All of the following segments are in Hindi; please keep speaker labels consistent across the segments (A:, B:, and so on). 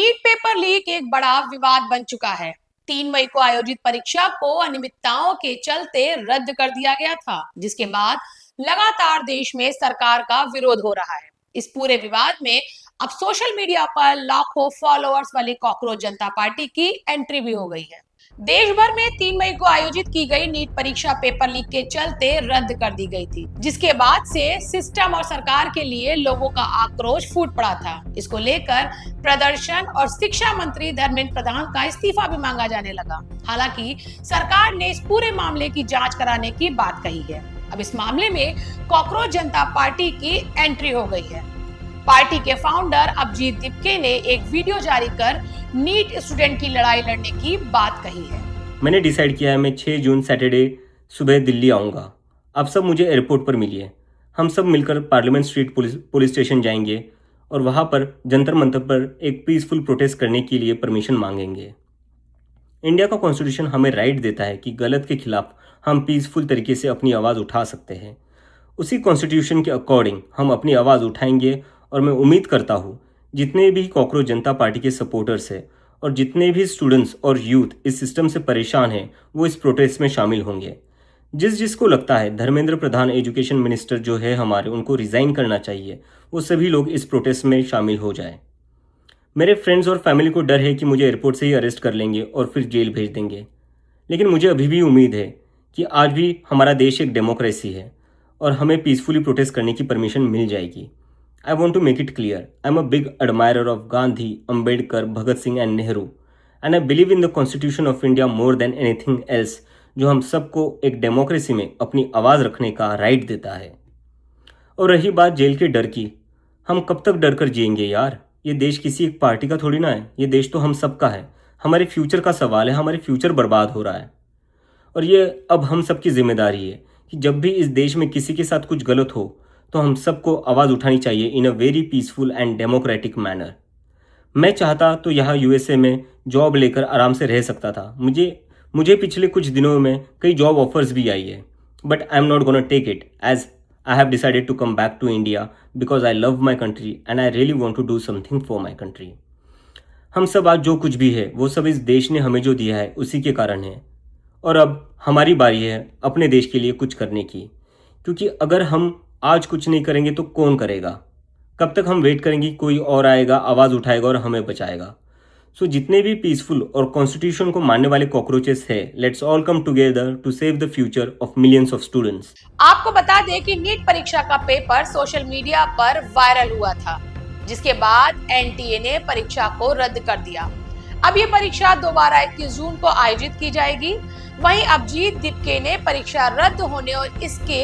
A: नीट पेपर लीक एक बड़ा विवाद बन चुका है। 3 मई को आयोजित परीक्षा को अनियमितताओं के चलते रद्द कर दिया गया था, जिसके बाद लगातार देश में सरकार का विरोध हो रहा है। इस पूरे विवाद में अब सोशल मीडिया पर लाखों फॉलोअर्स वाली कॉकरोच जनता पार्टी की एंट्री भी हो गई है। देश भर में 3 मई को आयोजित की गई नीट परीक्षा पेपर लीक के चलते रद्द कर दी गई थी, जिसके बाद से सिस्टम और सरकार के लिए लोगों का आक्रोश फूट पड़ा था। इसको लेकर प्रदर्शन और शिक्षा मंत्री धर्मेंद्र प्रधान का इस्तीफा भी मांगा जाने लगा। हालांकि सरकार ने इस पूरे मामले की जांच कराने की बात कही है। अब इस मामले में कॉकरोच जनता पार्टी की एंट्री हो गई है। पार्टी के फाउंडर अभिजीत दीपके ने एक वीडियो जारी कर नीट स्टूडेंट की लड़ाई लड़ने की बात कही है।
B: मैंने डिसाइड किया है, मैं 6 जून सैटरडे सुबह दिल्ली आऊँगा। आप सब मुझे एयरपोर्ट पर मिलिए। हम सब मिलकर पार्लियामेंट स्ट्रीट पुलिस स्टेशन जाएंगे और वहाँ पर जंतर मंतर पर एक पीसफुल प्रोटेस्ट करने के लिए परमिशन मांगेंगे। इंडिया का कॉन्स्टिट्यूशन हमें राइट देता है कि गलत के खिलाफ हम पीसफुल तरीके से अपनी आवाज़ उठा सकते हैं। उसी कॉन्स्टिट्यूशन के अकॉर्डिंग हम अपनी आवाज़ उठाएंगे और मैं उम्मीद करता हूँ जितने भी कॉकरोच जनता पार्टी के सपोर्टर्स हैं और जितने भी स्टूडेंट्स और यूथ इस सिस्टम से परेशान हैं वो इस प्रोटेस्ट में शामिल होंगे। जिसको लगता है धर्मेंद्र प्रधान एजुकेशन मिनिस्टर जो है हमारे, उनको रिज़ाइन करना चाहिए, वो सभी लोग इस प्रोटेस्ट में शामिल हो जाए। मेरे फ्रेंड्स और फैमिली को डर है कि मुझे एयरपोर्ट से ही अरेस्ट कर लेंगे और फिर जेल भेज देंगे, लेकिन मुझे अभी भी उम्मीद है कि आज भी हमारा देश एक डेमोक्रेसी है और हमें पीसफुली प्रोटेस्ट करने की परमिशन मिल जाएगी। I want to make it clear, I am a big admirer of Gandhi, Ambedkar, Bhagat Singh and Nehru, and I believe in the Constitution of India more than anything else, जो हम सबको एक डेमोक्रेसी में अपनी आवाज़ रखने का राइट देता है। और रही बात जेल के डर की, हम कब तक डर कर जिएंगे यार? ये देश किसी एक पार्टी का थोड़ी ना है, ये देश तो हम सबका है। हमारे फ्यूचर का सवाल है, हमारे फ्यूचर बर्बाद हो रहा है और ये अब हम सबकी जिम्मेदारी है कि जब भी इस देश में किसी के साथ कुछ गलत हो तो हम सबको आवाज़ उठानी चाहिए in a very peaceful and democratic manner. मैं चाहता तो यहाँ यूएसए में जॉब लेकर आराम से रह सकता था। मुझे पिछले कुछ दिनों में कई जॉब ऑफर्स भी आई है, but I am not gonna take it as I have decided to come back to India because I love my country and I really want to do something for my country. हम सब आज जो कुछ भी है वो सब इस देश ने हमें जो दिया है उसी के कारण है और अब हमारी बारी है अपने देश के लिए कुछ करने की, क्योंकि अगर हम आज कुछ नहीं करेंगे तो कौन करेगा? कब तक हम वेट करेंगे? कोई और आएगा, आवाज़ उठाएगा और हमें बचाएगा। सो जितने भी पीसफुल और कॉन्स्टिट्यूशन को मानने वाले कॉकरोचेस है, let's all come together to save the future of millions of students.
A: आपको बता दें कि नीट परीक्षा का पेपर सोशल मीडिया पर वायरल हुआ था, जिसके बाद एनटीए ने परीक्षा को रद्द कर दिया। अब ये परीक्षा दोबारा 21 जून को आयोजित की जाएगी। वहीं अभिजीत दीपके ने परीक्षा रद्द होने और इसके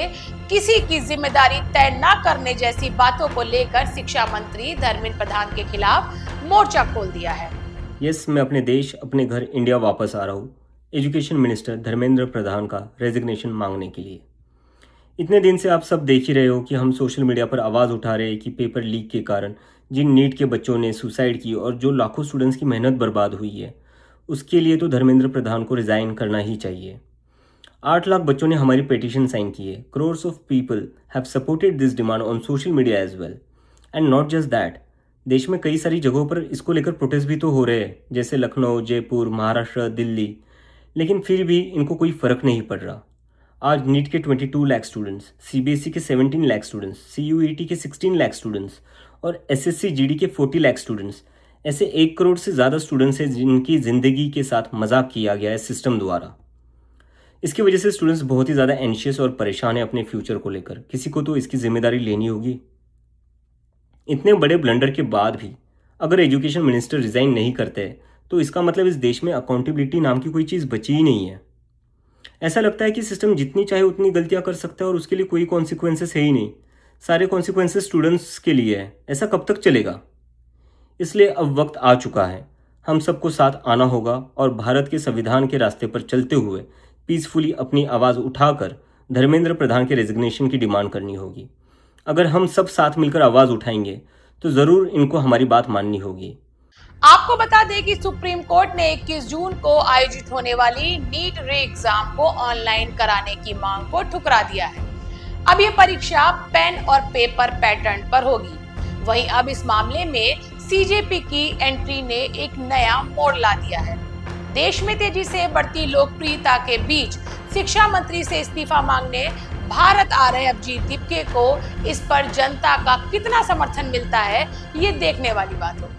A: किसी की जिम्मेदारी तय न करने जैसी बातों को लेकर शिक्षा मंत्री धर्मेंद्र प्रधान के खिलाफ मोर्चा खोल दिया है।
B: यस, मैं अपने देश, अपने घर इंडिया वापस आ रहा हूँ एजुकेशन मिनिस्टर धर्मेंद्र प्रधान का रेजिग्नेशन मांगने के लिए। इतने दिन से आप सब देख ही रहे हो कि हम सोशल मीडिया पर आवाज़ उठा रहे हैं कि पेपर लीक के कारण जिन नीट के बच्चों ने सुसाइड की और जो लाखों स्टूडेंट्स की मेहनत बर्बाद हुई है, उसके लिए तो धर्मेंद्र प्रधान को रिज़ाइन करना ही चाहिए। 8 लाख बच्चों ने हमारी पिटीशन साइन की है। Crores of people have supported this demand on social media as well and not just that, देश में कई सारी जगहों पर इसको लेकर प्रोटेस्ट भी तो हो रहे हैं, जैसे लखनऊ, जयपुर, महाराष्ट्र, दिल्ली, लेकिन फिर भी इनको कोई फ़र्क नहीं पड़ रहा। आज नीट के 22 लाख स्टूडेंट्स, सीबीएसई के 17 लाख स्टूडेंट्स, सीयूईटी के 16 लाख स्टूडेंट्स और एसएससी जीडी के 40 लाख स्टूडेंट्स, ऐसे 1 करोड़ से ज़्यादा स्टूडेंट्स हैं जिनकी ज़िंदगी के साथ मजाक किया गया है सिस्टम द्वारा। इसकी वजह से स्टूडेंट्स बहुत ही ज़्यादा एंशियस और परेशान है अपने फ्यूचर को लेकर। किसी को तो इसकी जिम्मेदारी लेनी होगी। इतने बड़े ब्लंडर के बाद भी अगर एजुकेशन मिनिस्टर रिज़ाइन नहीं करते तो इसका मतलब इस देश में अकाउंटेबिलिटी नाम की कोई चीज़ बची ही नहीं है। ऐसा लगता है कि सिस्टम जितनी चाहे उतनी गलतियां कर सकता है और उसके लिए कोई कॉन्सिक्वेंसेस है ही नहीं। सारे कॉन्सिक्वेंसेस स्टूडेंट्स के लिए है। ऐसा कब तक चलेगा? इसलिए अब वक्त आ चुका है, हम सबको साथ आना होगा और भारत के संविधान के रास्ते पर चलते हुए पीसफुली अपनी आवाज़ उठाकर धर्मेंद्र प्रधान के रेजिग्नेशन की डिमांड करनी होगी। अगर हम सब साथ मिलकर आवाज़ उठाएंगे तो ज़रूर इनको हमारी बात माननी होगी।
A: आपको बता दें कि सुप्रीम कोर्ट ने 21 जून को आयोजित होने वाली नीट री एग्जाम को ऑनलाइन कराने की मांग को ठुकरा दिया है। अब ये परीक्षा पेन और पेपर पैटर्न पर होगी। वहीं अब इस मामले में सीजेपी की एंट्री ने एक नया मोड़ ला दिया है। देश में तेजी से बढ़ती लोकप्रियता के बीच शिक्षा मंत्री से इस्तीफा मांगने भारत आ रहे अभिजीत दीपके को इस पर जनता का कितना समर्थन मिलता है, ये देखने वाली बात होगी।